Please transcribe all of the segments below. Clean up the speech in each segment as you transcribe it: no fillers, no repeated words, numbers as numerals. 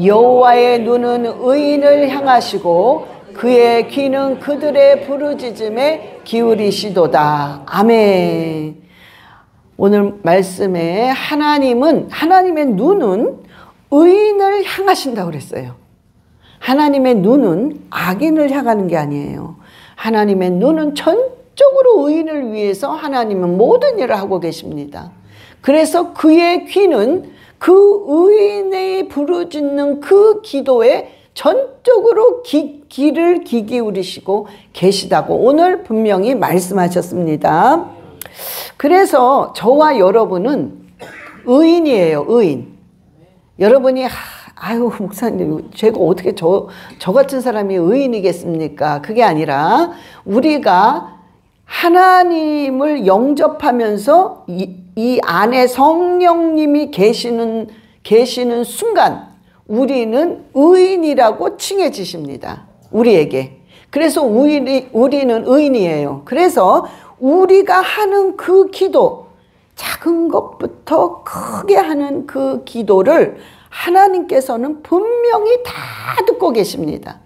여호와의 눈은 의인을 향하시고 그의 귀는 그들의 부르짖음에 기울이시도다. 아멘. 오늘 말씀에 하나님의 눈은 의인을 향하신다고 그랬어요. 하나님의 눈은 악인을 향하는 게 아니에요. 하나님의 눈은 전적으로 의인을 위해서 하나님은 모든 일을 하고 계십니다. 그래서 그의 귀는 그 의인의 부르짖는 그 기도에 전적으로 귀를 기울이시고 계시다고 오늘 분명히 말씀하셨습니다. 그래서 저와 여러분은 의인이에요. 의인. 여러분이 아유 목사님 제가 어떻게 저 같은 사람이 의인이겠습니까? 그게 아니라 우리가 하나님을 영접하면서 이 안에 성령님이 계시는 순간 우리는 의인이라고 칭해지십니다. 우리에게. 그래서 우리는 의인이에요. 그래서 우리가 하는 그 기도, 작은 것부터 크게 하는 그 기도를 하나님께서는 분명히 다 듣고 계십니다.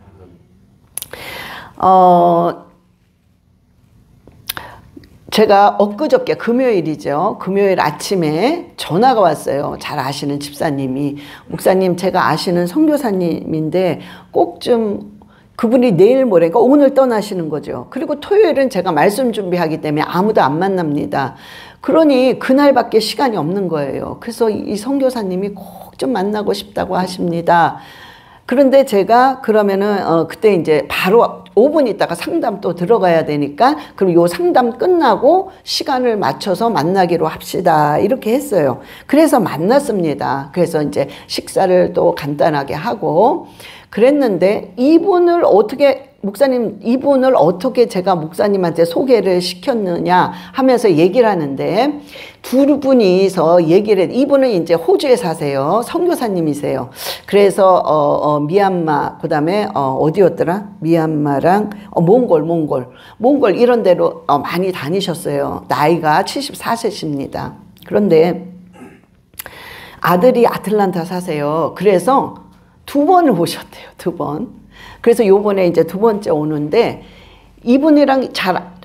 제가 엊그저께 금요일이죠. 금요일 아침에 전화가 왔어요. 잘 아시는 집사님이. 목사님 제가 아시는 선교사님인데 꼭 좀 그분이 내일 모레, 그러니까 오늘 떠나시는 거죠. 그리고 토요일은 제가 말씀 준비하기 때문에 아무도 안 만납니다. 그러니 그날밖에 시간이 없는 거예요. 그래서 이 선교사님이 꼭 좀 만나고 싶다고 하십니다. 그런데 제가 그러면은 그때 이제 바로 5분 있다가 상담 또 들어가야 되니까 그럼 요 상담 끝나고 시간을 맞춰서 만나기로 합시다. 이렇게 했어요. 그래서 만났습니다. 그래서 이제 식사를 또 간단하게 하고 그랬는데 이분을 어떻게 제가 목사님한테 소개를 시켰느냐 하면서 얘기를 하는데 두 분이서 얘기를 했. 이분은 이제 호주에 사세요. 선교사님이세요. 그래서 미얀마 그다음에 어디였더라? 미얀마랑 몽골 이런 데로 많이 다니셨어요. 나이가 74세십니다. 그런데 아들이 아틀란타 사세요. 그래서 2번을 오셨대요. 2번. 그래서 요번에 이제 2번째 오는데 이분이랑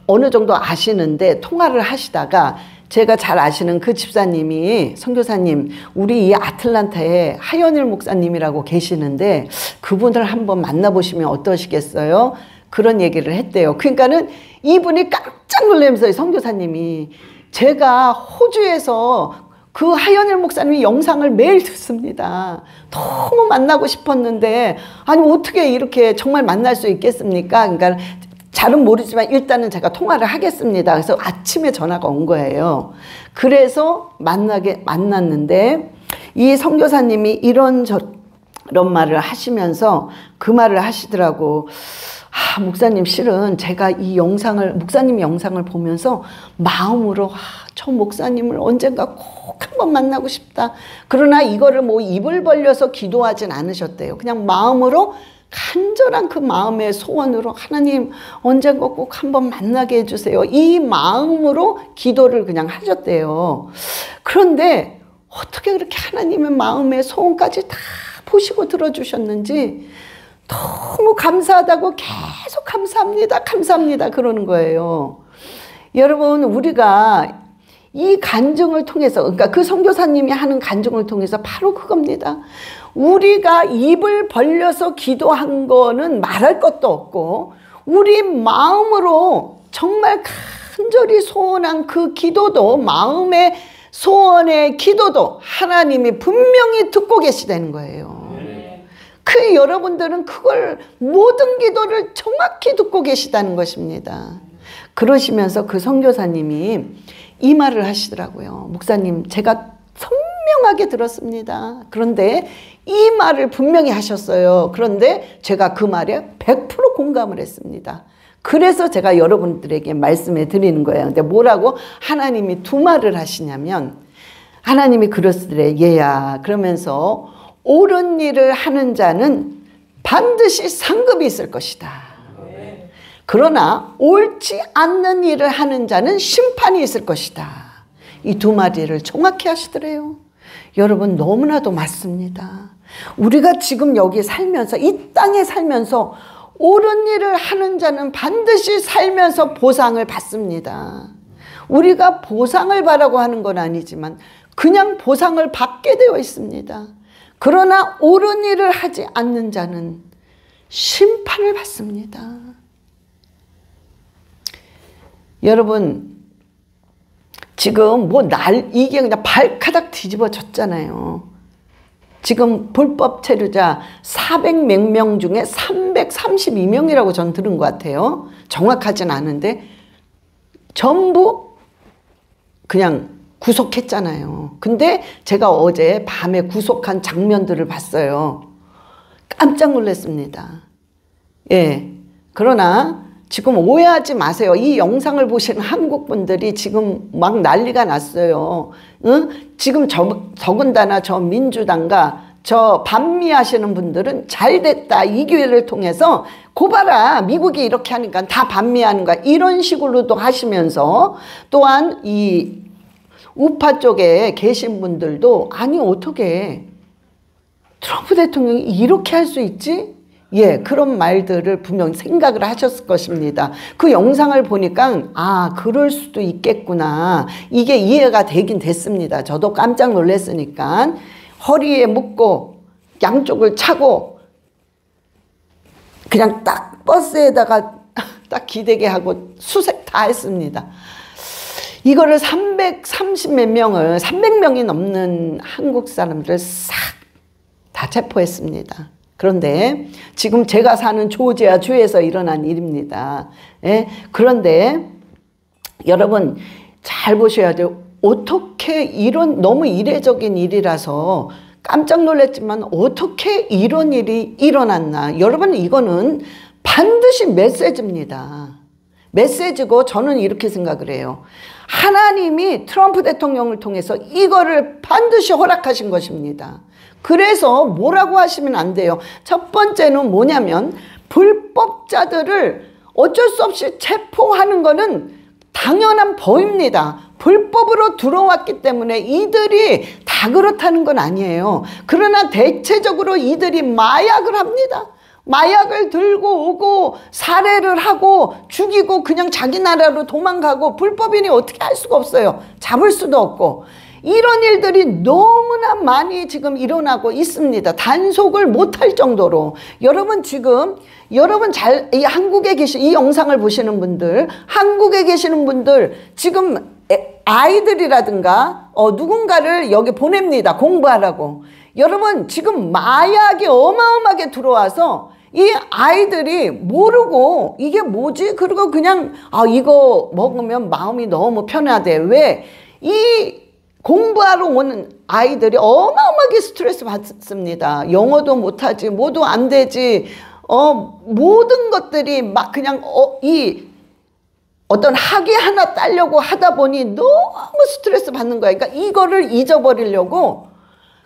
어느 정도 아시는데 통화를 하시다가 제가 잘 아시는 그 집사님이 선교사님 우리 이 아틀란타에 하연일 목사님이라고 계시는데 그분을 한번 만나보시면 어떠시겠어요? 그런 얘기를 했대요. 그러니까는 이분이 깜짝 놀라면서 선교사님이 제가 호주에서 그 하연일 목사님의 영상을 매일 듣습니다. 너무 만나고 싶었는데 아니 어떻게 이렇게 정말 만날 수 있겠습니까? 그러니까 잘은 모르지만 일단은 제가 통화를 하겠습니다. 그래서 아침에 전화가 온 거예요. 그래서 만났는데 이 선교사님이 이런 말을 하시면서 그 말을 하시더라고. 목사님 실은 제가 목사님 영상을 보면서 마음으로 저 목사님을 언젠가 꼭 한번 만나고 싶다. 그러나 이거를 뭐 입을 벌려서 기도하진 않으셨대요. 그냥 마음으로 간절한 그 마음의 소원으로 하나님 언젠가 꼭 한번 만나게 해주세요. 이 마음으로 기도를 그냥 하셨대요. 그런데 어떻게 그렇게 하나님의 마음의 소원까지 다 보시고 들어주셨는지 너무 감사하다고 계속 감사합니다 그러는 거예요. 여러분 우리가 이 간증을 통해서 그러니까 그 선교사님이 하는 간증을 통해서 바로 그겁니다. 우리가 입을 벌려서 기도한 거는 말할 것도 없고 우리 마음으로 정말 간절히 소원한 그 기도도 마음의 소원의 기도도 하나님이 분명히 듣고 계시다는 거예요. 그 여러분들은 그걸 모든 기도를 정확히 듣고 계시다는 것입니다. 그러시면서 그 선교사님이 이 말을 하시더라고요. 목사님 제가 선명하게 들었습니다. 그런데 이 말을 분명히 하셨어요. 그런데 제가 그 말에 100% 공감을 했습니다. 그래서 제가 여러분들에게 말씀해 드리는 거예요. 근데 뭐라고 하나님이 2말을 하시냐면 하나님이 그러시더래. 얘야 그러면서 옳은 일을 하는 자는 반드시 상급이 있을 것이다. 그러나 옳지 않는 일을 하는 자는 심판이 있을 것이다. 이 2마디를 정확히 하시더래요. 여러분 너무나도 맞습니다. 우리가 지금 여기 살면서, 이 땅에 살면서 옳은 일을 하는 자는 반드시 살면서 보상을 받습니다. 우리가 보상을 바라고 하는 건 아니지만 그냥 보상을 받게 되어 있습니다. 그러나 옳은 일을 하지 않는 자는 심판을 받습니다. 여러분, 지금 이게 그냥 발가닥 뒤집어졌잖아요. 지금 불법 체류자 400몇 명 중에 332명이라고 전 들은 것 같아요. 정확하진 않은데 전부 그냥 구속했잖아요. 근데 제가 어제 밤에 구속한 장면들을 봤어요. 깜짝 놀랐습니다. 예. 그러나 지금 오해하지 마세요. 이 영상을 보시는 한국 분들이 지금 막 난리가 났어요. 응? 지금 더군다나 저 민주당과 저 반미하시는 분들은 잘됐다. 이 기회를 통해서 고봐라. 미국이 이렇게 하니까 다 반미하는 거야. 이런 식으로도 하시면서 또한 이 우파 쪽에 계신 분들도 아니 어떻게 트럼프 대통령이 이렇게 할 수 있지? 예, 그런 말들을 분명 생각을 하셨을 것입니다. 그 영상을 보니까 아, 그럴 수도 있겠구나. 이게 이해가 되긴 됐습니다. 저도 깜짝 놀랐으니까. 허리에 묶고 양쪽을 차고 그냥 딱 버스에다가 딱 기대게 하고 수색 다 했습니다. 이거를 330몇 명을 300명이 넘는 한국 사람들을 싹 다 체포했습니다. 그런데 지금 제가 사는 조지아 주에서 일어난 일입니다. 예? 그런데 여러분 잘 보셔야 돼요. 어떻게 이런 너무 이례적인 일이라서 깜짝 놀랐지만 어떻게 이런 일이 일어났나. 여러분 이거는 반드시 메시지입니다. 메시지고 저는 이렇게 생각을 해요. 하나님이 트럼프 대통령을 통해서 이거를 반드시 허락하신 것입니다. 그래서 뭐라고 하시면 안 돼요. 첫 번째는 뭐냐면 불법자들을 어쩔 수 없이 체포하는 거는 당연한 법입니다. 불법으로 들어왔기 때문에 이들이 다 그렇다는 건 아니에요. 그러나 대체적으로 이들이 마약을 합니다. 마약을 들고 오고 살해를 하고 죽이고 그냥 자기 나라로 도망가고 불법인이 어떻게 할 수가 없어요. 잡을 수도 없고. 이런 일들이 너무나 많이 지금 일어나고 있습니다. 단속을 못할 정도로. 여러분 지금 여러분 이 한국에 계신 이 영상을 보시는 분들, 한국에 계시는 분들 지금 아이들이라든가 누군가를 여기 보냅니다. 공부하라고. 여러분 지금 마약이 어마어마하게 들어와서 이 아이들이 모르고 이게 뭐지? 그리고 그냥 이거 먹으면 마음이 너무 편하대. 왜? 이 공부하러 오는 아이들이 어마어마하게 스트레스 받습니다. 영어도 못하지, 뭐도 안 되지, 모든 것들이 막 그냥 이 어떤 학위 하나 따려고 하다 보니 너무 스트레스 받는 거야. 그러니까 이거를 잊어버리려고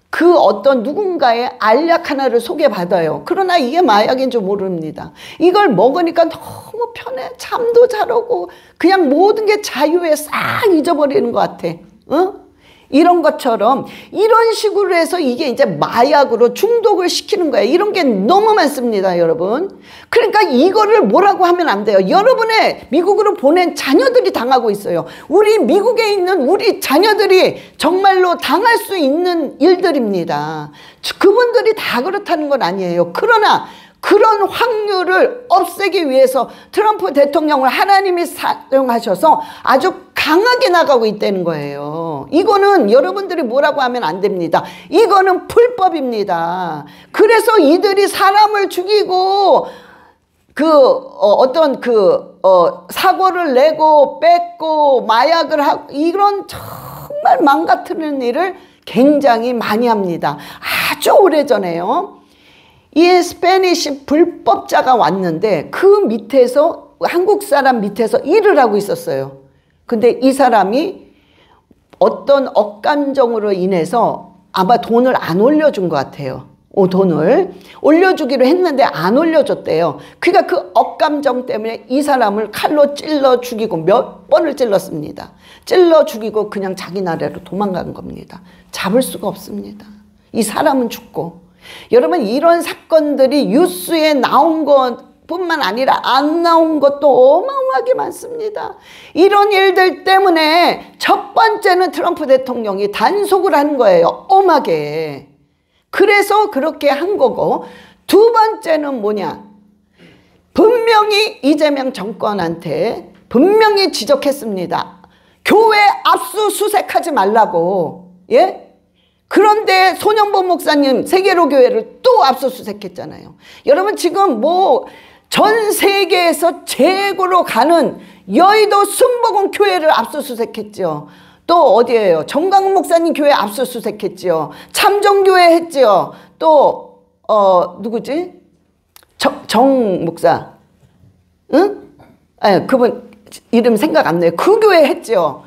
그 어떤 누군가의 알약 하나를 소개받아요. 그러나 이게 마약인 줄 모릅니다. 이걸 먹으니까 너무 편해. 잠도 잘 오고 그냥 모든 게 자유에 싹 잊어버리는 것 같아. 어? 이런 것처럼 이런 식으로 해서 이게 이제 마약으로 중독을 시키는 거예요. 이런 게 너무 많습니다, 여러분. 그러니까 이거를 뭐라고 하면 안 돼요. 여러분의 미국으로 보낸 자녀들이 당하고 있어요. 우리 미국에 있는 우리 자녀들이 정말로 당할 수 있는 일들입니다. 그분들이 다 그렇다는 건 아니에요. 그러나 그런 확률을 없애기 위해서 트럼프 대통령을 하나님이 사용하셔서 아주 강하게 나가고 있다는 거예요. 이거는 여러분들이 뭐라고 하면 안 됩니다. 이거는 불법입니다. 그래서 이들이 사람을 죽이고 사고를 내고 뺏고 마약을 하고 이런 정말 망가뜨리는 일을 굉장히 많이 합니다. 아주 오래전에요. 이 스페니시 불법자가 왔는데 그 밑에서 한국 사람 밑에서 일을 하고 있었어요. 근데 이 사람이 어떤 억감정으로 인해서 아마 돈을 안 올려준 것 같아요. 돈을 올려주기로 했는데 안 올려줬대요. 그러니까 그 억감정 때문에 이 사람을 칼로 찔러 죽이고 몇 번을 찔렀습니다. 찔러 죽이고 그냥 자기 나라로 도망간 겁니다. 잡을 수가 없습니다. 이 사람은 죽고 여러분 이런 사건들이 뉴스에 나온 것뿐만 아니라 안 나온 것도 어마어마하게 많습니다. 이런 일들 때문에 첫 번째는 트럼프 대통령이 단속을 한 거예요. 엄하게. 그래서 그렇게 한 거고, 두 번째는 뭐냐, 분명히 이재명 정권한테 분명히 지적했습니다. 교회 압수수색하지 말라고. 예? 그런데 손영보 목사님 세계로교회를 또 압수수색했잖아요. 여러분 지금 뭐 전 세계에서 최고로 가는 여의도 순복음 교회를 압수수색했죠. 또 어디예요? 정강훈 목사님 교회 압수수색했죠. 참정교회 했죠. 또 누구지? 정 목사. 응? 아니, 그분 이름 생각 안 나요. 그 교회 했죠.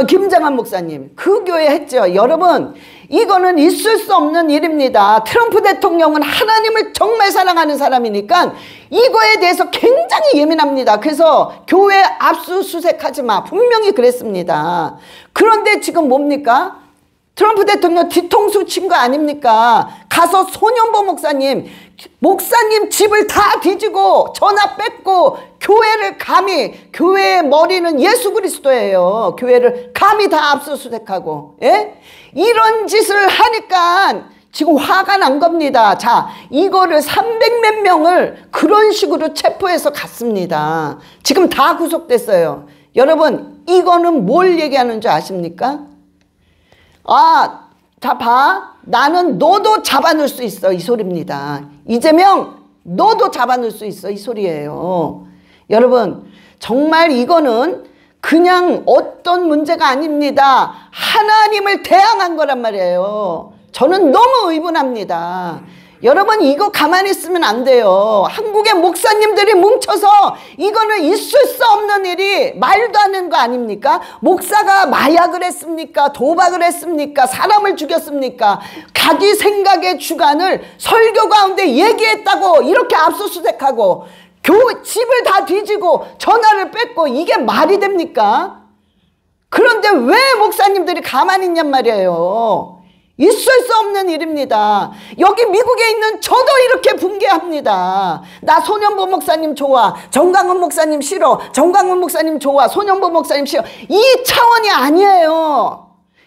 김장한 목사님 그 교회 했죠. 여러분 이거는 있을 수 없는 일입니다. 트럼프 대통령은 하나님을 정말 사랑하는 사람이니까 이거에 대해서 굉장히 예민합니다. 그래서 교회 압수수색하지 마 분명히 그랬습니다. 그런데 지금 뭡니까? 트럼프 대통령 뒤통수 친 거 아닙니까? 가서 손영보 목사님 집을 다 뒤지고 전화 뺏고 교회를 감히, 교회의 머리는 예수 그리스도예요. 교회를 감히 다 압수수색하고, 예? 이런 짓을 하니까 지금 화가 난 겁니다. 자, 이거를 300몇 명을 그런 식으로 체포해서 갔습니다. 지금 다 구속됐어요. 여러분 이거는 뭘 얘기하는 줄 아십니까? 아, 자 봐, 나는 너도 잡아놓을 수 있어, 이 소리입니다. 이재명 너도 잡아놓을 수 있어, 이 소리예요. 여러분 정말 이거는 그냥 어떤 문제가 아닙니다. 하나님을 대항한 거란 말이에요. 저는 너무 의분합니다. 여러분 이거 가만히 있으면 안 돼요. 한국의 목사님들이 뭉쳐서 이거는 있을 수 없는 일이 말도 안 되는 거 아닙니까? 목사가 마약을 했습니까? 도박을 했습니까? 사람을 죽였습니까? 자기 생각의 주관을 설교 가운데 얘기했다고 이렇게 압수수색하고 집을 다 뒤지고 전화를 뺏고 이게 말이 됩니까? 그런데 왜 목사님들이 가만히 있냔 말이에요. 있을 수 없는 일입니다. 여기 미국에 있는 저도 이렇게 붕괴합니다. 나 손영보 목사님 좋아, 정강훈 목사님 싫어, 정강훈 목사님 좋아, 손영보 목사님 싫어, 이 차원이 아니에요.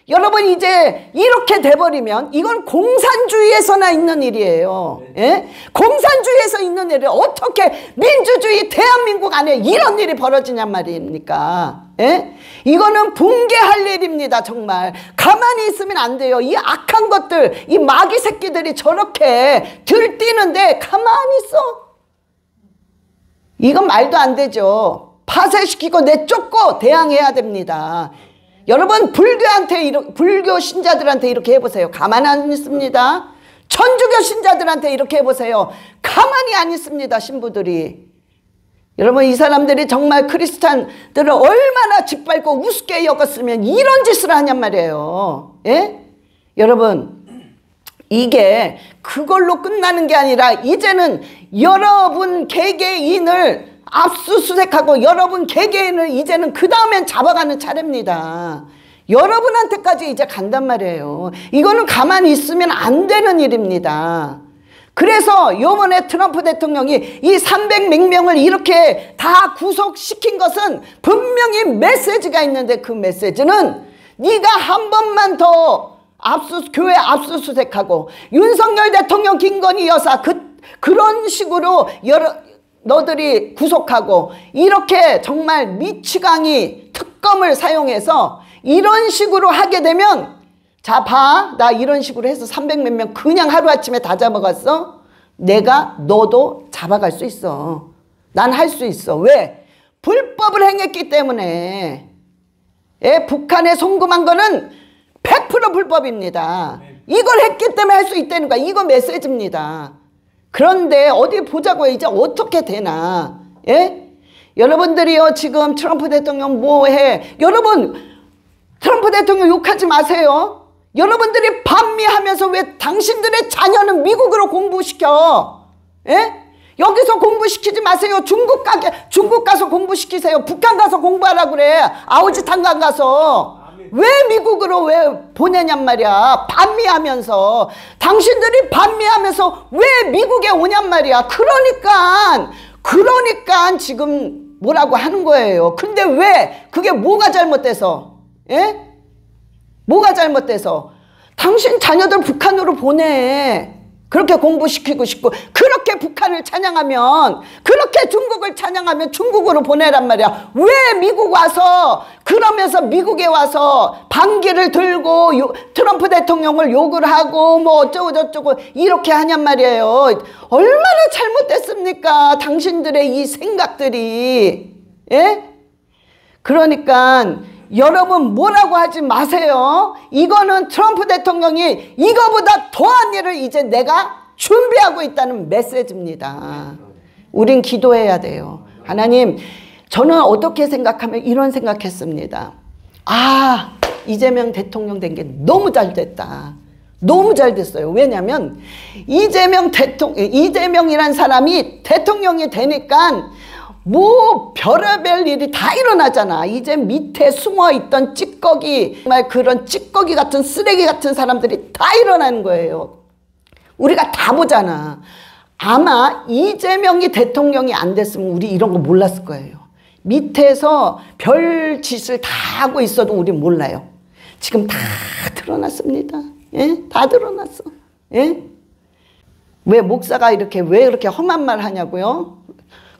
여러분 이제 이렇게 돼버리면 이건 공산주의에서나 있는 일이에요. 예? 공산주의에서 있는 일이 어떻게 민주주의 대한민국 안에 이런 일이 벌어지냔 말입니까? 예? 이거는 붕괴할 일입니다. 정말 가만히 있으면 안 돼요. 이 악한 것들, 이 마귀 새끼들이 저렇게 들뛰는데 가만히 있어? 이건 말도 안 되죠. 파쇄시키고 내쫓고 대항해야 됩니다. 여러분 불교 신자들한테 이렇게 해보세요. 가만히 안 있습니다. 천주교 신자들한테 이렇게 해보세요. 가만히 안 있습니다. 신부들이. 여러분 이 사람들이 정말 크리스찬들을 얼마나 짓밟고 우습게 여겼으면 이런 짓을 하냔 말이에요. 예? 여러분 이게 그걸로 끝나는 게 아니라 이제는 여러분 개개인을 압수수색하고 여러분 개개인을 이제는 그 다음엔 잡아가는 차례입니다. 여러분한테까지 이제 간단 말이에요. 이거는 가만히 있으면 안 되는 일입니다. 그래서 요번에 트럼프 대통령이 이 300몇 명을 이렇게 다 구속시킨 것은 분명히 메시지가 있는데 그 메시지는 네가 한 번만 더 교회 압수수색하고 윤석열 대통령 김건희 여사 그런 식으로 너들이 구속하고 이렇게 정말 미치광이 특검을 사용해서 이런 식으로 하게 되면 자 봐, 나 이런 식으로 해서 300몇 명 그냥 하루아침에 다 잡아갔어? 내가 너도 잡아갈 수 있어. 난 할 수 있어. 왜? 불법을 행했기 때문에. 예, 북한에 송금한 거는 100% 불법입니다. 이걸 했기 때문에 할 수 있다는 거야. 이거 메시지입니다. 그런데 어디 보자고요. 이제 어떻게 되나. 예? 여러분들이요 지금 트럼프 대통령 뭐해. 여러분 트럼프 대통령 욕하지 마세요. 여러분들이 반미하면서 왜 당신들의 자녀는 미국으로 공부시켜. 예? 여기서 공부시키지 마세요. 중국 가서 공부시키세요. 북한 가서 공부하라 그래. 아우지 탄광 가서. 왜 미국으로 왜 보내냔 말이야. 반미하면서. 당신들이 반미하면서 왜 미국에 오냔 말이야. 그러니까 지금 뭐라고 하는 거예요. 근데 왜? 그게 뭐가 잘못돼서? 예? 뭐가 잘못돼서? 당신 자녀들 북한으로 보내. 그렇게 공부시키고 싶고, 그렇게 북한을 찬양하면, 그렇게 중국을 찬양하면 중국으로 보내란 말이야. 왜 미국 와서, 그러면서 미국에 와서 반기를 들고 트럼프 대통령을 욕을 하고 뭐 어쩌고 저쩌고 이렇게 하냔 말이에요. 얼마나 잘못됐습니까? 당신들의 이 생각들이. 예? 그러니까 여러분 뭐라고 하지 마세요. 이거는 트럼프 대통령이 이거보다 더한 일을 이제 내가 준비하고 있다는 메시지입니다. 우린 기도해야 돼요. 하나님, 저는 어떻게 생각하면 이런 생각했습니다. 아, 이재명 대통령 된 게 너무 잘 됐다. 너무 잘 됐어요. 왜냐면 이재명이란 사람이 대통령이 되니까 뭐 별의별 일이 다 일어나잖아. 이제 밑에 숨어있던 찌꺼기, 정말 그런 찌꺼기 같은 쓰레기 같은 사람들이 다 일어나는 거예요. 우리가 다 보잖아. 아마 이재명이 대통령이 안 됐으면 우리 이런 거 몰랐을 거예요. 밑에서 별 짓을 다 하고 있어도 우리 몰라요. 지금 다 드러났습니다. 예? 다 드러났어. 예? 왜 목사가 왜 이렇게 험한 말 하냐고요?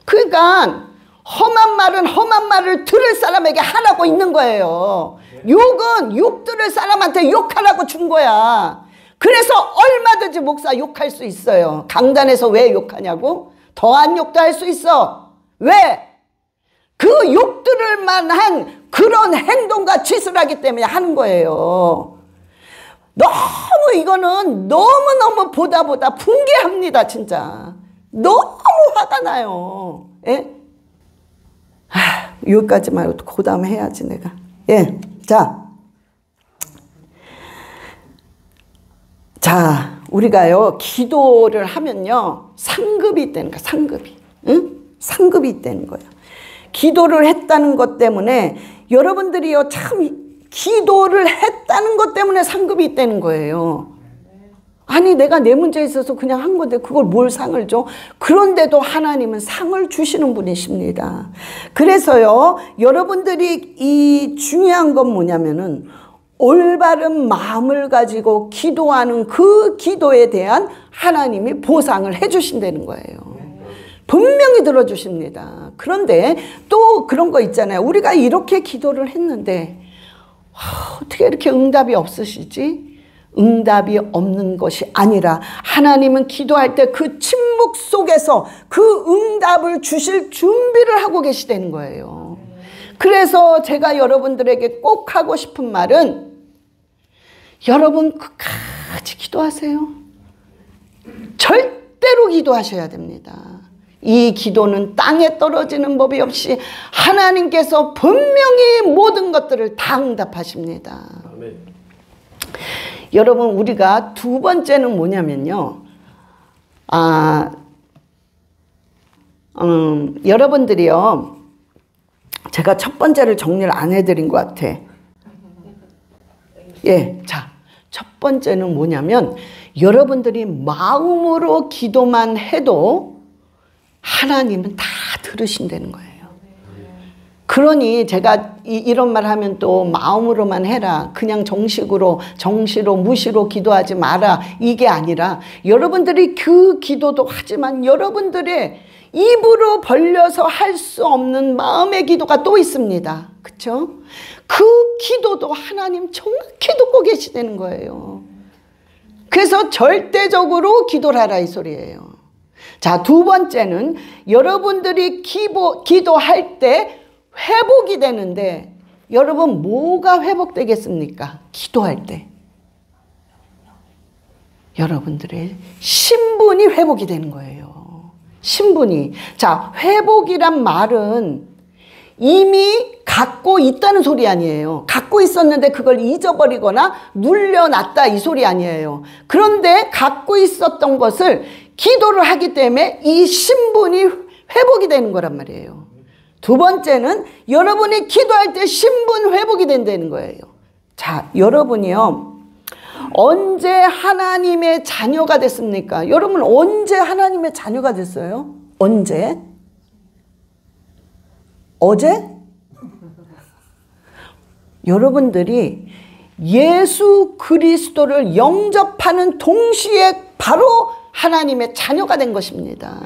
그러니까 험한 말은 험한 말을 들을 사람에게 하라고 있는 거예요. 욕은 욕 들을 사람한테 욕하라고 준 거야. 그래서 얼마든지 목사 욕할 수 있어요. 강단에서 왜 욕하냐고? 더한 욕도 할 수 있어. 왜? 그 욕 들을 만한 그런 행동과 짓을 하기 때문에 하는 거예요. 너무 이거는 너무너무 보다 붕괴합니다. 진짜 너무 화가 나요. 예? 여기까지 말고 그 다음에 해야지 내가. 예. 자, 우리가요 기도를 하면요 상급이 있다는 거야. 상급이. 응? 상급이 있다는 거야. 기도를 했다는 것 때문에 여러분들이요 참 기도를 했다는 것 때문에 상급이 있다는 거예요. 아니 내가 내 문제에 있어서 그냥 한 건데 그걸 뭘 상을 줘? 그런데도 하나님은 상을 주시는 분이십니다. 그래서요 여러분들이 이 중요한 건 뭐냐면은 올바른 마음을 가지고 기도하는 그 기도에 대한 하나님이 보상을 해주신다는 거예요. 분명히 들어주십니다. 그런데 또 그런 거 있잖아요. 우리가 이렇게 기도를 했는데 어떻게 이렇게 응답이 없으시지? 응답이 없는 것이 아니라 하나님은 기도할 때 그 침묵 속에서 그 응답을 주실 준비를 하고 계시다는 거예요. 그래서 제가 여러분들에게 꼭 하고 싶은 말은 여러분 끝까지 기도하세요. 절대로 기도하셔야 됩니다. 이 기도는 땅에 떨어지는 법이 없이 하나님께서 분명히 모든 것들을 다 응답하십니다. 아멘. 여러분 우리가 두 번째는 뭐냐면요. 여러분들이요. 제가 첫 번째를 정리를 안 해드린 것 같아. 예, 자, 첫 번째는 뭐냐면 여러분들이 마음으로 기도만 해도 하나님은 다 들으신다는 거예요. 그러니 제가 이런 말 하면 또 마음으로만 해라. 그냥 정시로 무시로 기도하지 마라. 이게 아니라 여러분들이 그 기도도 하지만 여러분들의 입으로 벌려서 할 수 없는 마음의 기도가 또 있습니다. 그렇죠? 그 기도도 하나님 정확히 듣고 계시다는 거예요. 그래서 절대적으로 기도를 하라 이 소리예요. 자, 두 번째는 여러분들이 기도할 때 회복이 되는데 여러분 뭐가 회복되겠습니까? 기도할 때 여러분들의 신분이 회복이 되는 거예요. 신분이. 자, 회복이란 말은 이미 갖고 있다는 소리 아니에요. 갖고 있었는데 그걸 잊어버리거나 눌려놨다 이 소리 아니에요. 그런데 갖고 있었던 것을 기도를 하기 때문에 이 신분이 회복이 되는 거란 말이에요. 두 번째는 여러분이 기도할 때 신분 회복이 된다는 거예요. 자, 여러분이요, 언제 하나님의 자녀가 됐습니까? 여러분 언제 하나님의 자녀가 됐어요? 언제? 어제? 여러분들이 예수 그리스도를 영접하는 동시에 바로 하나님의 자녀가 된 것입니다.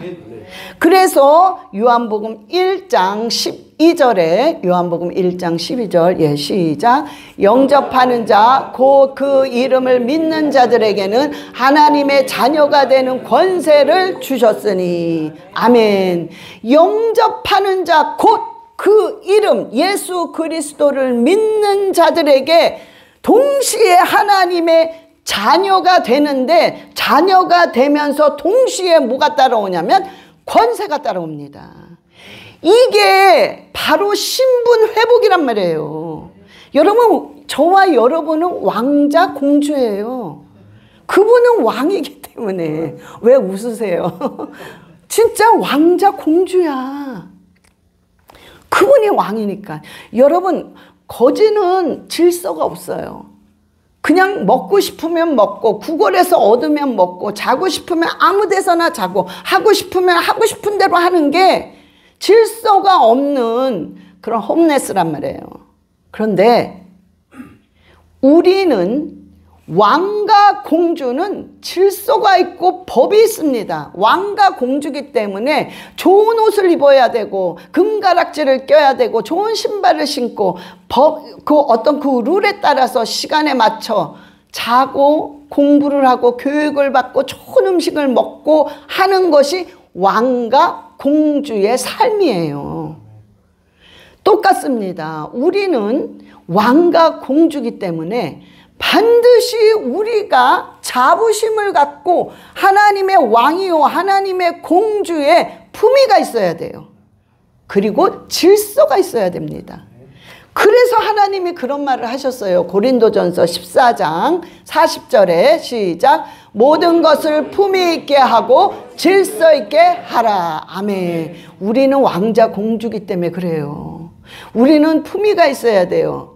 그래서 요한복음 1장 12절에 요한복음 1장 12절 예 시작 영접하는 자 곧 그 이름을 믿는 자들에게는 하나님의 자녀가 되는 권세를 주셨으니 아멘. 영접하는 자 곧 그 이름 예수 그리스도를 믿는 자들에게 동시에 하나님의 자녀가 되는데 자녀가 되면서 동시에 뭐가 따라오냐면 권세가 따라옵니다. 이게 바로 신분 회복이란 말이에요. 여러분 저와 여러분은 왕자 공주예요. 그분은 왕이기 때문에 왜 웃으세요? 진짜 왕자 공주야. 그분이 왕이니까. 여러분 거지는 질서가 없어요. 그냥 먹고 싶으면 먹고 구걸해서 얻으면 먹고 자고 싶으면 아무 데서나 자고 하고 싶으면 하고 싶은 대로 하는 게 질서가 없는 그런 홈레스란 말이에요. 그런데 우리는 왕과 공주는 질서가 있고 법이 있습니다. 왕과 공주기 때문에 좋은 옷을 입어야 되고 금가락지를 껴야 되고 좋은 신발을 신고 어떤 그 룰에 따라서 시간에 맞춰 자고 공부를 하고 교육을 받고 좋은 음식을 먹고 하는 것이 왕과 공주의 삶이에요. 똑같습니다. 우리는 왕과 공주기 때문에 반드시 우리가 자부심을 갖고 하나님의 왕이요 하나님의 공주의 품위가 있어야 돼요. 그리고 질서가 있어야 됩니다. 그래서 하나님이 그런 말을 하셨어요. 고린도전서 14장 40절에 시작 모든 것을 품위 있게 하고 질서 있게 하라. 아멘. 우리는 왕자 공주기 때문에 그래요. 우리는 품위가 있어야 돼요.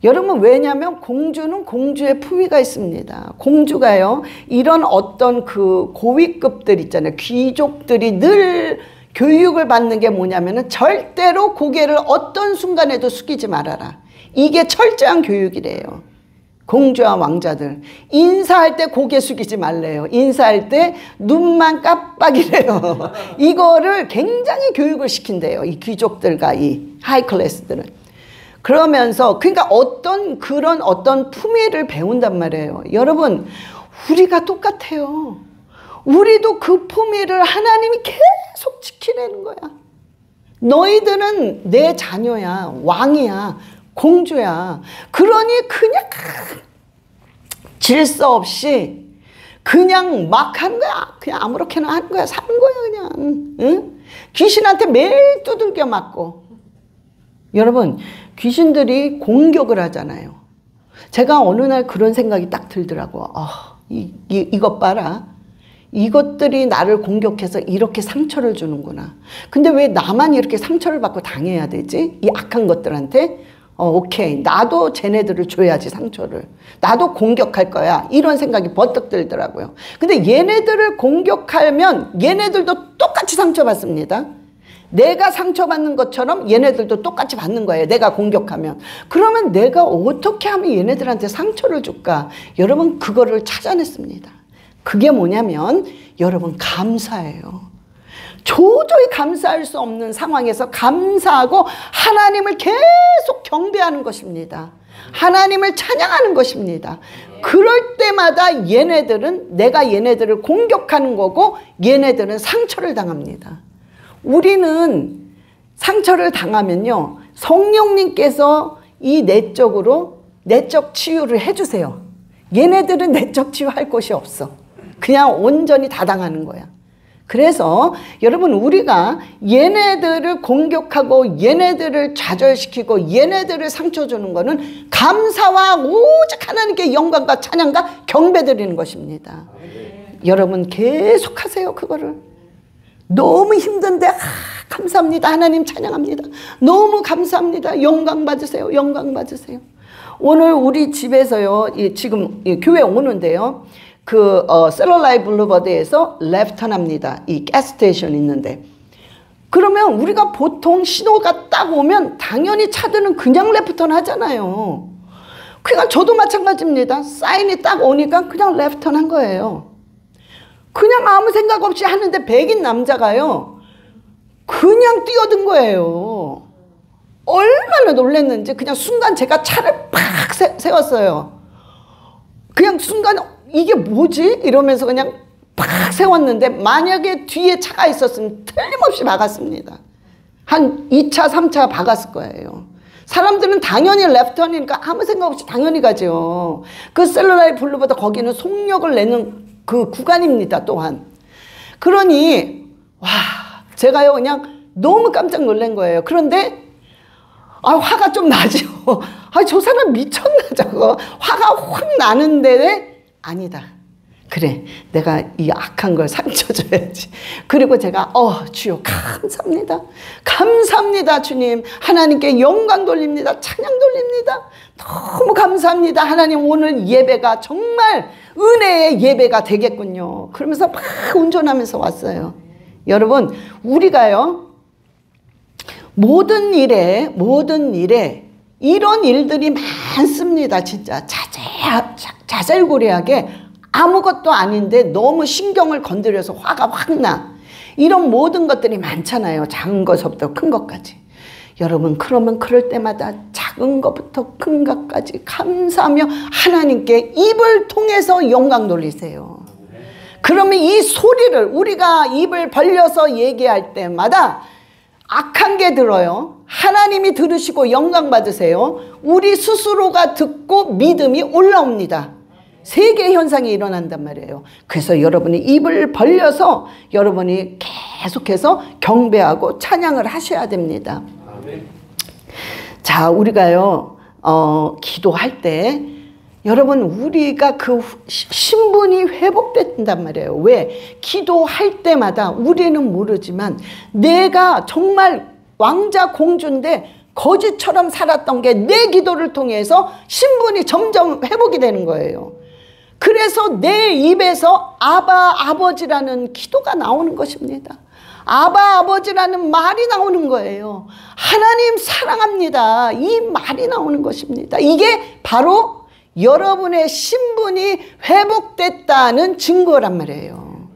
여러분 왜냐하면 공주는 공주의 품위가 있습니다. 공주가요 이런 어떤 그 고위급들 있잖아요. 귀족들이 늘 교육을 받는 게 뭐냐면은 절대로 고개를 어떤 순간에도 숙이지 말아라. 이게 철저한 교육이래요. 공주와 왕자들 인사할 때 고개 숙이지 말래요. 인사할 때 눈만 깜빡이래요. 이거를 굉장히 교육을 시킨대요. 이 귀족들과 이 하이클래스들은. 그러면서 그러니까 그런 어떤 품위를 배운단 말이에요. 여러분 우리가 똑같아요. 우리도 그 품위를 하나님이 계속 지키려는 거야. 너희들은 내 자녀야. 왕이야. 공주야. 그러니 그냥 질서 없이 그냥 막 하는 거야. 그냥 아무렇게나 하는 거야. 사는 거야 그냥. 응? 귀신한테 매일 두들겨 맞고. 여러분 귀신들이 공격을 하잖아요. 제가 어느 날 그런 생각이 딱 들더라고. 이것 봐라. 이것들이 나를 공격해서 이렇게 상처를 주는구나. 근데 왜 나만 이렇게 상처를 받고 당해야 되지? 이 악한 것들한테? 오케이. 나도 쟤네들을 줘야지 상처를. 나도 공격할 거야. 이런 생각이 번뜩 들더라고요. 근데 얘네들을 공격하면 얘네들도 똑같이 상처받습니다. 내가 상처받는 것처럼 얘네들도 똑같이 받는 거예요. 내가 공격하면. 그러면 내가 어떻게 하면 얘네들한테 상처를 줄까? 여러분 그거를 찾아냈습니다. 그게 뭐냐면 여러분 감사예요. 도저히 감사할 수 없는 상황에서 감사하고 하나님을 계속 경배하는 것입니다. 하나님을 찬양하는 것입니다. 그럴 때마다 내가 얘네들을 공격하는 거고 얘네들은 상처를 당합니다. 우리는 상처를 당하면요 성령님께서 이 내적 치유를 해주세요. 얘네들은 내적 치유할 곳이 없어. 그냥 온전히 다 당하는 거야. 그래서 여러분 우리가 얘네들을 공격하고 얘네들을 좌절시키고 얘네들을 상처 주는 거는 감사와 오직 하나님께 영광과 찬양과 경배 드리는 것입니다. 여러분 계속 하세요. 그거를. 너무 힘든데 감사합니다. 하나님 찬양합니다. 너무 감사합니다. 영광 받으세요. 영광 받으세요. 오늘 우리 집에서요, 지금 교회 오는데요, 셀러라이 블루버드에서 레프턴 합니다. 이 가스스테이션 있는데. 그러면 우리가 보통 신호가 딱 오면 당연히 차들은 그냥 레프턴 하잖아요. 그러니까 저도 마찬가지입니다. 사인이 딱 오니까 그냥 레프턴 한 거예요. 그냥 아무 생각 없이 하는데 백인 남자가요, 그냥 뛰어든 거예요. 얼마나 놀랐는지. 그냥 순간 제가 차를 팍 세웠어요. 그냥 순간 이게 뭐지? 이러면서 그냥 팍 세웠는데, 만약에 뒤에 차가 있었으면 틀림없이 박았습니다. 한 2차, 3차 박았을 거예요. 사람들은 당연히 레프턴이니까 아무 생각 없이 당연히 가죠. 그 셀러라이 블루보다 거기는 속력을 내는 그 구간입니다, 또한. 그러니 와, 제가요 그냥 너무 깜짝 놀란 거예요. 그런데 화가 좀 나죠. 저 사람 미쳤나 저거. 화가 확 나는데 아니다. 그래, 내가 이 악한 걸 상처 줘야지. 그리고 제가 주여 감사합니다. 감사합니다 주님. 하나님께 영광 돌립니다. 찬양 돌립니다. 너무 감사합니다. 하나님, 오늘 예배가 정말 은혜의 예배가 되겠군요. 그러면서 막 운전하면서 왔어요. 여러분, 우리가요 모든 일에 이런 일들이 많습니다. 진짜 자잘구레하게 아무것도 아닌데 너무 신경을 건드려서 화가 확 나. 이런 모든 것들이 많잖아요. 작은 것부터 큰 것까지. 여러분, 그러면 그럴 때마다 작은 것부터 큰 것까지 감사하며 하나님께 입을 통해서 영광 돌리세요. 그러면 이 소리를 우리가 입을 벌려서 얘기할 때마다 악한 게 들어요. 하나님이 들으시고 영광 받으세요. 우리 스스로가 듣고 믿음이 올라옵니다. 세계 현상이 일어난단 말이에요. 그래서 여러분이 입을 벌려서 여러분이 계속해서 경배하고 찬양을 하셔야 됩니다. 자, 우리가요 기도할 때 여러분, 우리가 그 신분이 회복된단 말이에요. 왜? 기도할 때마다 우리는 모르지만 내가 정말 왕자 공주인데 거지처럼 살았던 게 내 기도를 통해서 신분이 점점 회복이 되는 거예요. 그래서 내 입에서 아바 아버지라는 기도가 나오는 것입니다. 아바 아버지라는 말이 나오는 거예요. 하나님 사랑합니다. 이 말이 나오는 것입니다. 이게 바로 여러분의 신분이 회복됐다는 증거란 말이에요.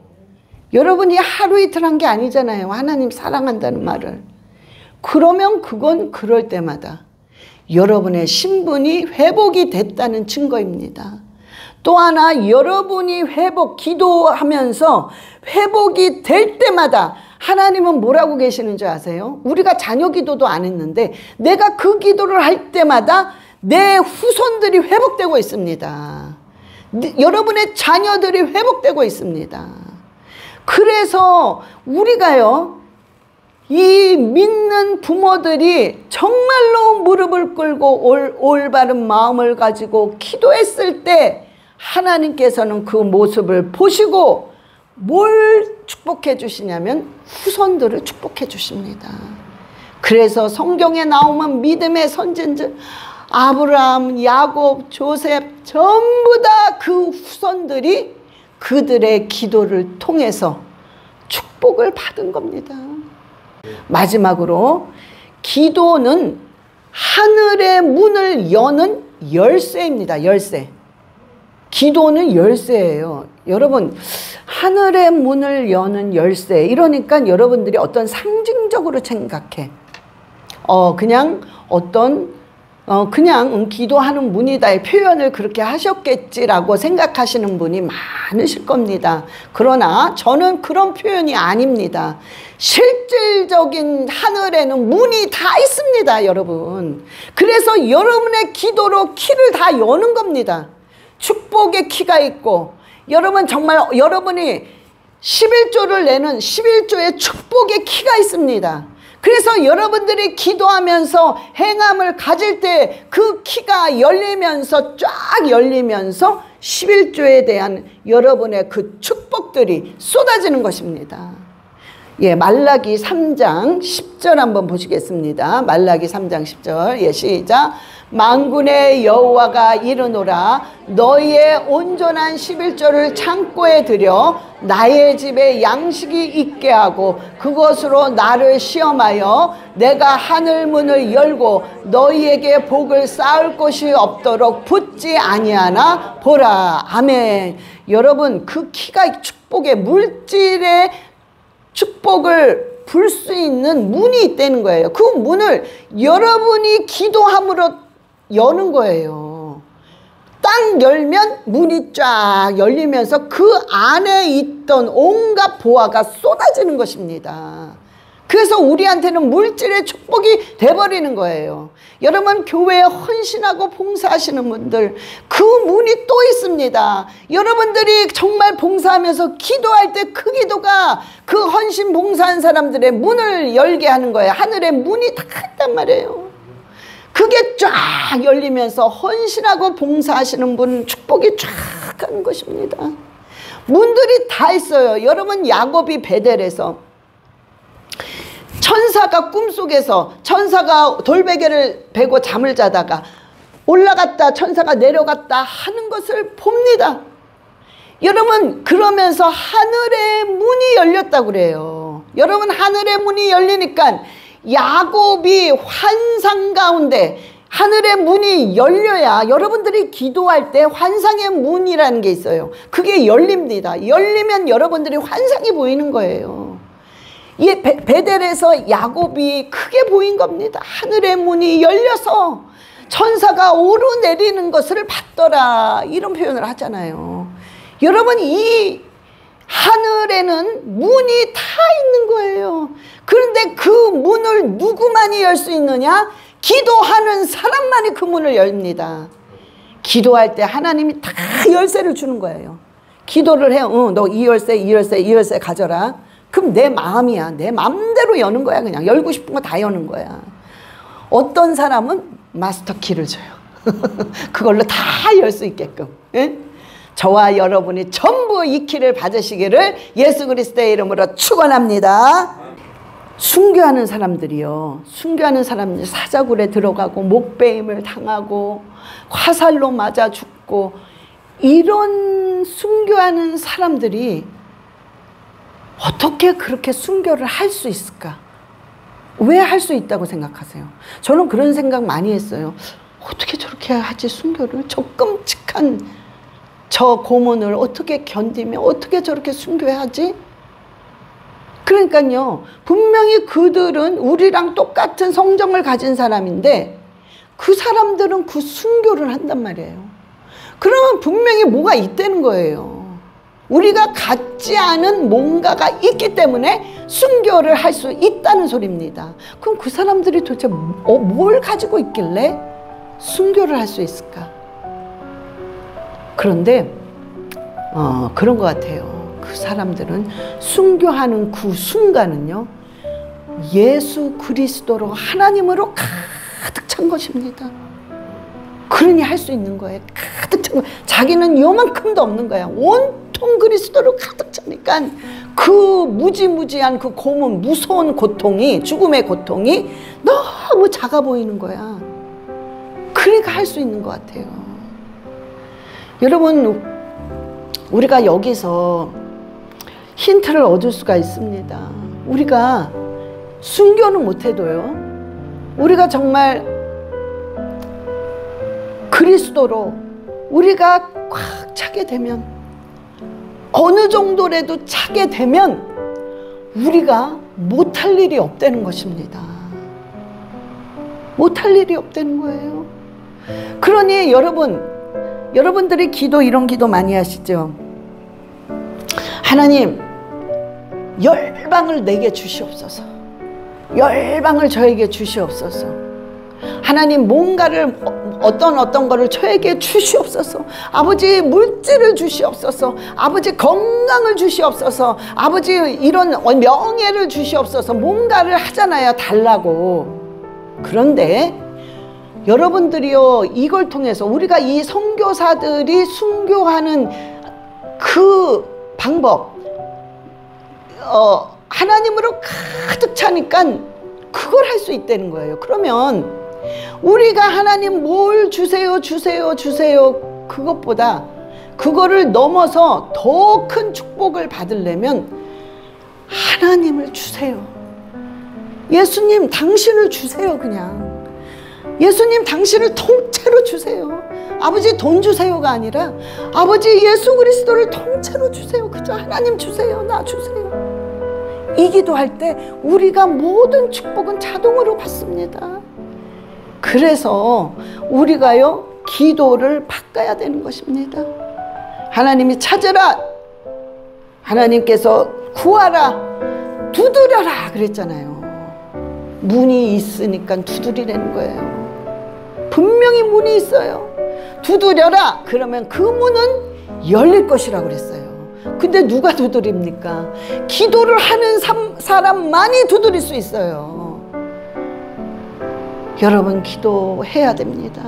여러분이 하루 이틀 한 게 아니잖아요. 하나님 사랑한다는 말을. 그러면 그건 그럴 때마다 여러분의 신분이 회복이 됐다는 증거입니다. 또 하나, 여러분이 기도하면서 회복이 될 때마다 하나님은 뭐라고 계시는 줄 아세요? 우리가 자녀 기도도 안 했는데 내가 그 기도를 할 때마다 내 후손들이 회복되고 있습니다. 여러분의 자녀들이 회복되고 있습니다. 그래서 우리가요, 이 믿는 부모들이 정말로 무릎을 꿇고 올바른 마음을 가지고 기도했을 때 하나님께서는 그 모습을 보시고 뭘 축복해 주시냐면 후손들을 축복해 주십니다. 그래서 성경에 나오면 믿음의 선진들 아브라함, 야곱, 조셉 전부 다 그 후손들이 그들의 기도를 통해서 축복을 받은 겁니다. 마지막으로, 기도는 하늘의 문을 여는 열쇠입니다. 열쇠. 기도는 열쇠예요. 여러분, 하늘의 문을 여는 열쇠. 이러니까 여러분들이 어떤 상징적으로 생각해. 그냥 그냥 기도하는 문이다의 표현을 그렇게 하셨겠지라고 생각하시는 분이 많으실 겁니다. 그러나 저는 그런 표현이 아닙니다. 실질적인 하늘에는 문이 다 있습니다, 여러분. 그래서 여러분의 기도로 키를 다 여는 겁니다. 축복의 키가 있고, 여러분 정말 여러분이 11조를 내는 11조의 축복의 키가 있습니다. 그래서 여러분들이 기도하면서 행함을 가질 때 그 키가 열리면서 쫙 열리면서 11조에 대한 여러분의 그 축복들이 쏟아지는 것입니다. 예, 말라기 3장 10절 한번 보시겠습니다. 말라기 3장 10절. 예, 시작. 만군의 여호와가 이르노라 너희의 온전한 11조를 창고에 들여 나의 집에 양식이 있게 하고 그것으로 나를 시험하여 내가 하늘 문을 열고 너희에게 복을 쌓을 곳이 없도록 붙지 아니하나 보라. 아멘. 여러분, 그 키가 축복의 물질의 축복을 불 수 있는 문이 있다는 거예요. 그 문을 여러분이 기도함으로 여는 거예요. 딱 열면 문이 쫙 열리면서 그 안에 있던 온갖 보화가 쏟아지는 것입니다. 그래서 우리한테는 물질의 축복이 돼버리는 거예요. 여러분, 교회에 헌신하고 봉사하시는 분들, 그 문이 또 있습니다. 여러분들이 정말 봉사하면서 기도할 때 그 기도가 그 헌신 봉사한 사람들의 문을 열게 하는 거예요. 하늘의 문이 다 있단 말이에요. 그게 쫙 열리면서 헌신하고 봉사하시는 분 축복이 쫙 가는 것입니다. 문들이 다 있어요. 여러분, 야곱이 베델에서 천사가 꿈속에서 천사가 돌베개를 베고 잠을 자다가 올라갔다 천사가 내려갔다 하는 것을 봅니다. 여러분, 그러면서 하늘의 문이 열렸다고 그래요. 여러분, 하늘의 문이 열리니까 야곱이 환상 가운데 하늘의 문이 열려야 여러분들이 기도할 때 환상의 문이라는 게 있어요. 그게 열립니다. 열리면 여러분들이 환상이 보이는 거예요. 이 베델에서 야곱이 크게 보인 겁니다. 하늘의 문이 열려서 천사가 오르내리는 것을 봤더라, 이런 표현을 하잖아요. 여러분, 이 하늘에는 문이 다 있는 거예요. 그런데 그 문을 누구만이 열 수 있느냐? 기도하는 사람만이 그 문을 엽니다. 기도할 때 하나님이 다 열쇠를 주는 거예요. 기도를 해요. 너 이 열쇠, 이 열쇠, 이 열쇠 가져라. 그럼 내 마음이야. 내 마음대로 여는 거야. 그냥 열고 싶은 거 다 여는 거야. 어떤 사람은 마스터 키를 줘요. 그걸로 다 열 수 있게끔. 예? 저와 여러분이 전부 이 키를 받으시기를 예수 그리스도의 이름으로 축원합니다. 순교하는 사람들이요, 순교하는 사람들이 사자굴에 들어가고 목베임을 당하고 화살로 맞아 죽고, 이런 순교하는 사람들이 어떻게 그렇게 순교를 할 수 있을까? 왜 할 수 있다고 생각하세요? 저는 그런 생각 많이 했어요. 어떻게 저렇게 하지, 순교를? 저 끔찍한 저 고문을 어떻게 견디며 어떻게 저렇게 순교하지? 그러니까요, 분명히 그들은 우리랑 똑같은 성정을 가진 사람인데 그 사람들은 그 순교를 한단 말이에요. 그러면 분명히 뭐가 있다는 거예요. 우리가 갖지 않은 뭔가가 있기 때문에 순교를 할 수 있다는 소리입니다. 그럼 그 사람들이 도대체 뭘 가지고 있길래 순교를 할 수 있을까? 그런데 그런 것 같아요. 그 사람들은 순교하는 그 순간은요, 예수 그리스도로, 하나님으로 가득 찬 것입니다. 그러니 할 수 있는 거예요. 가득 찬 거예요. 자기는 요만큼도 없는 거야. 온통 그리스도로 가득 차니까 그 무지무지한 그 고문, 무서운 고통이, 죽음의 고통이 너무 작아 보이는 거야. 그러니까 할 수 있는 것 같아요. 여러분, 우리가 여기서 힌트를 얻을 수가 있습니다. 우리가 순교는 못해도요, 우리가 정말 그리스도로 우리가 꽉 차게 되면, 어느 정도라도 차게 되면 우리가 못할 일이 없다는 것입니다. 못할 일이 없다는 거예요. 그러니 여러분들이 기도, 이런 기도 많이 하시죠. 하나님, 열방을 내게 주시옵소서. 열방을 저에게 주시옵소서. 하나님, 뭔가를 어떤 거를 저에게 주시옵소서. 아버지, 물질을 주시옵소서. 아버지, 건강을 주시옵소서. 아버지, 이런 명예를 주시옵소서. 뭔가를 하잖아요, 달라고. 그런데 여러분들이요, 이걸 통해서 우리가 이 선교사들이 순교하는 그 방법, 하나님으로 가득 차니까 그걸 할 수 있다는 거예요. 그러면 우리가 하나님 뭘 주세요 주세요 주세요 그것보다 그거를 넘어서 더 큰 축복을 받으려면 하나님을 주세요. 예수님 당신을 주세요. 그냥 예수님 당신을 통째로 주세요. 아버지 돈 주세요가 아니라 아버지 예수 그리스도를 통째로 주세요. 그저 하나님 주세요. 나 주세요. 이 기도할 때 우리가 모든 축복은 자동으로 받습니다. 그래서 우리가요 기도를 바꿔야 되는 것입니다. 하나님이 찾으라, 하나님께서 구하라, 두드려라 그랬잖아요. 문이 있으니까 두드리라는 거예요. 분명히 문이 있어요. 두드려라 그러면 그 문은 열릴 것이라고 그랬어요. 근데 누가 두드립니까? 기도를 하는 사람만이 두드릴 수 있어요. 여러분 기도해야 됩니다.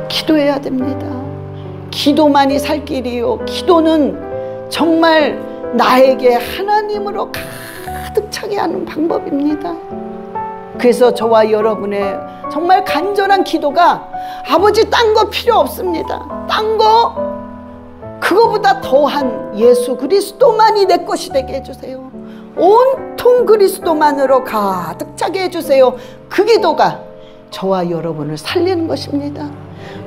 기도해야 됩니다. 기도만이 살 길이요. 기도는 정말 나에게 하나님으로 가득 차게 하는 방법입니다. 그래서 저와 여러분의 정말 간절한 기도가 아버지 딴 거 필요 없습니다. 딴 거 그거보다 더한 예수 그리스도만이 내 것이 되게 해주세요. 온통 그리스도만으로 가득 차게 해주세요. 그 기도가 저와 여러분을 살리는 것입니다.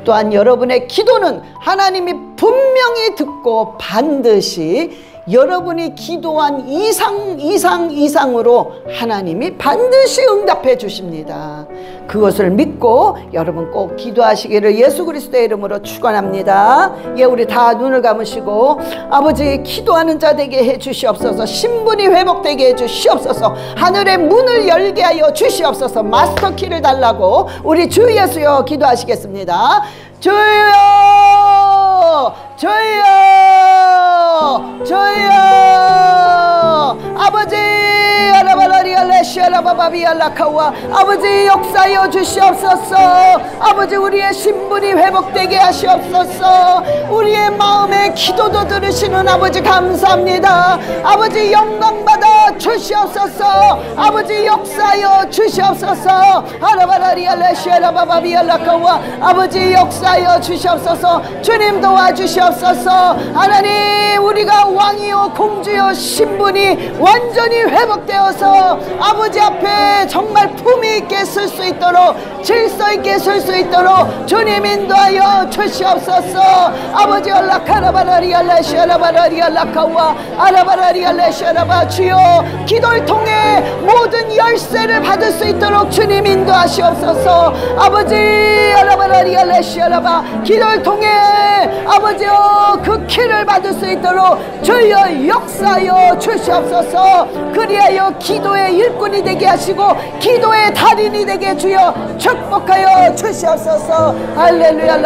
또한 여러분의 기도는 하나님이 분명히 듣고 반드시 여러분이 기도한 이상으로 하나님이 반드시 응답해 주십니다. 그것을 믿고 여러분 꼭 기도하시기를 예수 그리스도의 이름으로 축원합니다. 예, 우리 다 눈을 감으시고 아버지 기도하는 자 되게 해 주시옵소서. 신분이 회복되게 해 주시옵소서. 하늘의 문을 열게 하여 주시옵소서. 마스터키를 달라고 우리 주 예수여 기도하시겠습니다. 주여 주여 주여 아버지 아버지 역사여 주시옵소서. 아버지 우리의 신분이 회복되게 하시옵소서. 우리의 마음의 기도도 들으시는 아버지 감사합니다. 아버지 영광받아 주시옵소서. 아버지 역사여 주시옵소서. 아버지 역사여 주시옵소서. 주님 도와주시옵소서. 하나님 우리가 왕이요 공주요 신분이 완전히 회복되어서 아버지 앞에 정말 품위 있게 설 수 있도록 질서 있게 설 수 있도록 주님 인도하여 주시옵소서. 아버지 주여 기도를 통해 모든 열쇠를 받을 수 있도록 주님 인도하시옵소서. 아버지 기도를 통해 아버지여 그 키를 받을 수 있도록 주여 역사여 주시옵소서. 그리하여 기도의 일꾼이 되게 하시고 기도의 달인이 되게 주여 축복하여 주시옵소서. 할렐루야.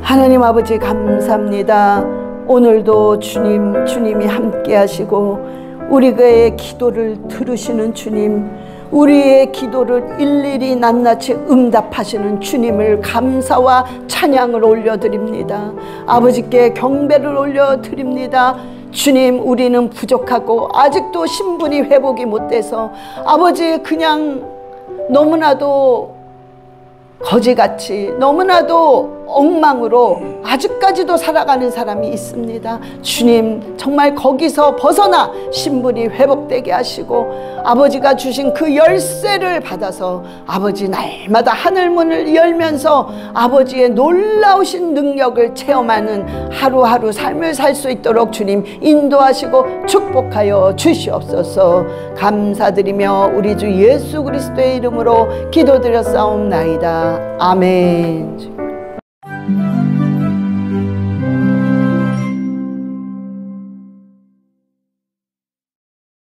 하나님 아버지 감사합니다. 오늘도 주님이 함께 하시고 우리의 기도를 들으시는 주님, 우리의 기도를 일일이 낱낱이 응답하시는 주님을 감사와 찬양을 올려드립니다. 아버지께 경배를 올려드립니다. 주님 우리는 부족하고 아직도 신분이 회복이 못돼서 아버지 그냥 너무나도 거지같이 너무나도 엉망으로 아직까지도 살아가는 사람이 있습니다. 주님 정말 거기서 벗어나 신분이 회복되게 하시고 아버지가 주신 그 열쇠를 받아서 아버지 날마다 하늘문을 열면서 아버지의 놀라우신 능력을 체험하는 하루하루 삶을 살 수 있도록 주님 인도하시고 축복하여 주시옵소서. 감사드리며 우리 주 예수 그리스도의 이름으로 기도드렸사옵나이다. 아멘.